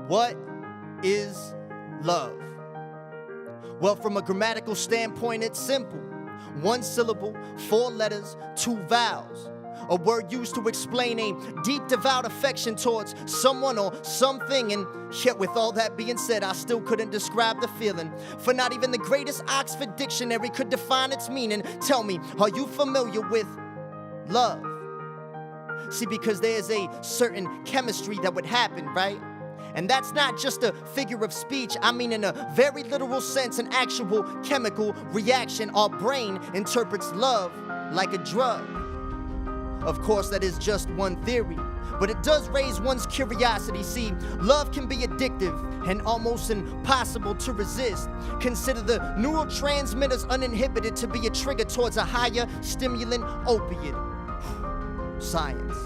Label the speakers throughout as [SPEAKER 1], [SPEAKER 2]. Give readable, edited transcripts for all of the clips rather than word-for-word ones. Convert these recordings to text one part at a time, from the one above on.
[SPEAKER 1] What is love? Well, from a grammatical standpoint, it's simple. One syllable, 4 letters, 2 vowels. A word used to explain a deep, devout affection towards someone or something. And yet, with all that being said, I still couldn't describe the feeling. For not even the greatest Oxford dictionary could define its meaning. Tell me, are you familiar with love? See, because there's a certain chemistry that would happen, right? And that's not just a figure of speech. I mean, in a very literal sense, an actual chemical reaction. Our brain interprets love like a drug. Of course, that is just one theory, but it does raise one's curiosity. See, love can be addictive and almost impossible to resist. Consider the neurotransmitters uninhibited to be a trigger towards a higher stimulant opiate. Science.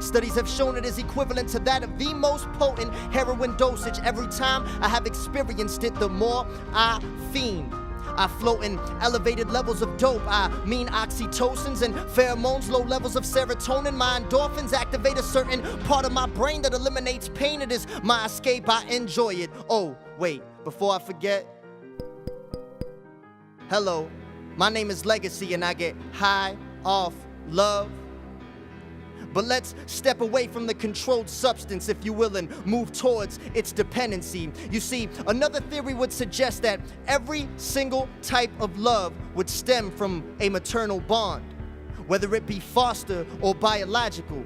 [SPEAKER 1] Studies have shown it is equivalent to that of the most potent heroin dosage. Every time I have experienced it, the more I fiend. I float in elevated levels of dope. I mean oxytocins and pheromones, low levels of serotonin. My endorphins activate a certain part of my brain that eliminates pain. It is my escape. I enjoy it. Oh, wait, before I forget. Hello, my name is Legacy and I get high off love. But let's step away from the controlled substance, if you will, and move towards its dependency. You see, another theory would suggest that every single type of love would stem from a maternal bond, whether it be foster or biological.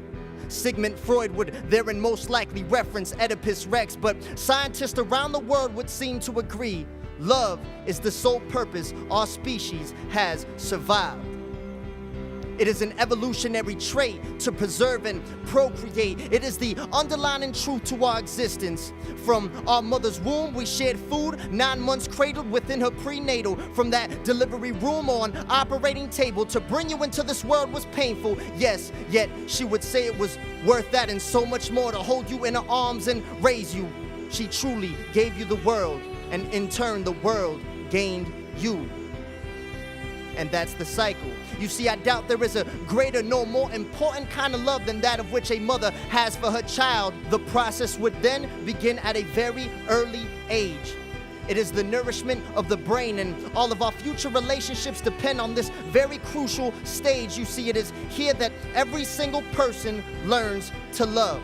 [SPEAKER 1] Sigmund Freud would therein most likely reference Oedipus Rex, but scientists around the world would seem to agree love is the sole purpose our species has survived. It is an evolutionary trait to preserve and procreate. It is the underlying truth to our existence. From our mother's womb, we shared food, 9 months cradled within her prenatal. From that delivery room on operating table, to bring you into this world was painful. Yes, yet she would say it was worth that and so much more to hold you in her arms and raise you. She truly gave you the world, and in turn the world gained you. And that's the cycle. You see, I doubt there is a greater nor more important kind of love than that of which a mother has for her child. The process would then begin at a very early age. It is the nourishment of the brain, and all of our future relationships depend on this very crucial stage. You see, it is here that every single person learns to love.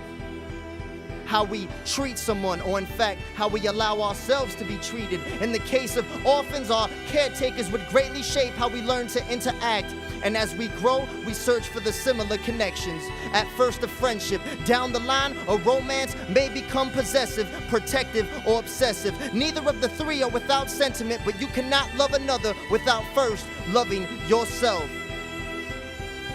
[SPEAKER 1] How we treat someone, or in fact, how we allow ourselves to be treated. In the case of orphans, our caretakers would greatly shape how we learn to interact. And as we grow, we search for the similar connections. At first, a friendship. Down the line, a romance may become possessive, protective, or obsessive. Neither of the three are without sentiment, but you cannot love another without first loving yourself.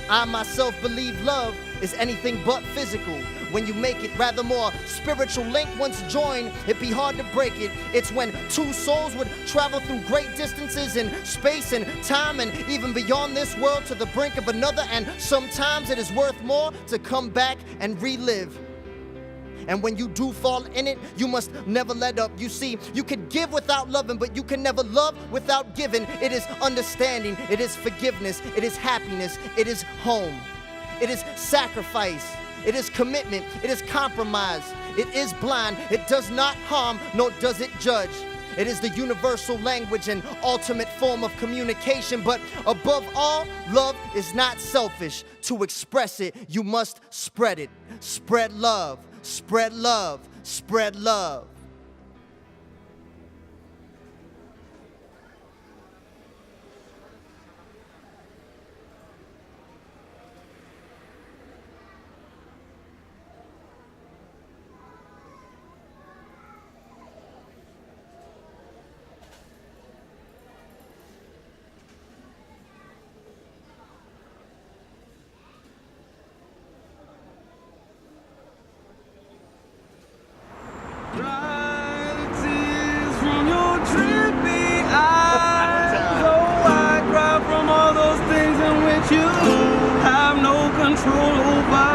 [SPEAKER 1] I myself believe love is anything but physical. When you make it rather more spiritual link once joined, it'd be hard to break it. It's when two souls would travel through great distances in space and time, and even beyond this world to the brink of another, and sometimes it is worth more to come back and relive. And when you do fall in it, you must never let up. You see, you can give without loving, but you can never love without giving. It is understanding, it is forgiveness, it is happiness, it is home. It is sacrifice, it is commitment, it is compromise, it is blind, it does not harm, nor does it judge. It is the universal language and ultimate form of communication, but above all, love is not selfish. To express it, you must spread it. Spread love, spread love, spread love.
[SPEAKER 2] From your drippy eyes, oh, I cry from all those things in which you have no control over.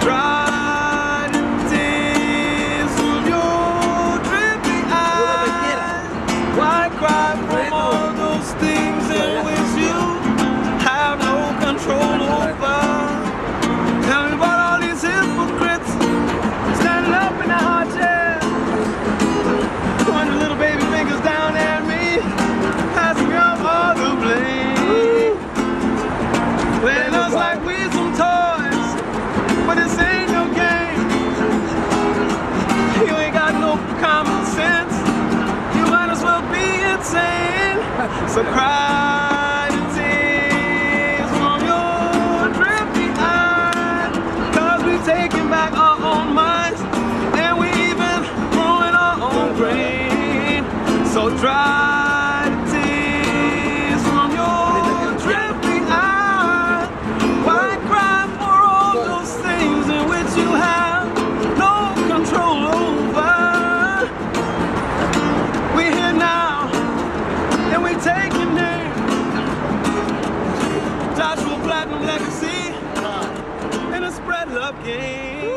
[SPEAKER 2] Dry tears from your drippy eyes. Why cry from all those things in which you have no control over? Tell me about all these hypocrites standing up in the hot chair. common sense, you might as well be insane. So cry the tears from your drippy eyes, 'cause we taking back our own minds, and we even growing our own brain. So dry the tears from your drippy eyes. Why cry for all those things in which you have no control over? We're here now, and we taking it. Joshua Platinum legacy, and a spread love game.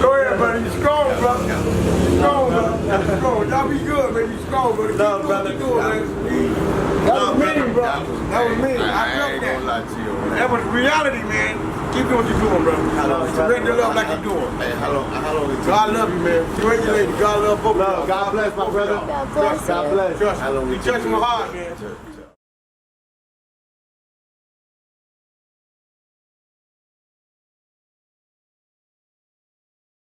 [SPEAKER 3] Go ahead, buddy. You strong, brother. You strong, brother. You strong. Y'all be good, man. You strong, brother. Keep doing what you doing, man. That was mean, bro. That was mean. I felt that. That was reality, man. Keep doing what you're doing, brother. Spread your love like you're doing.
[SPEAKER 4] Hey, how long
[SPEAKER 3] God love you, man. Congratulations. God love both of you.
[SPEAKER 4] God bless, my brother.
[SPEAKER 3] God bless.
[SPEAKER 4] God bless.
[SPEAKER 3] Trust me. You touched my heart, man.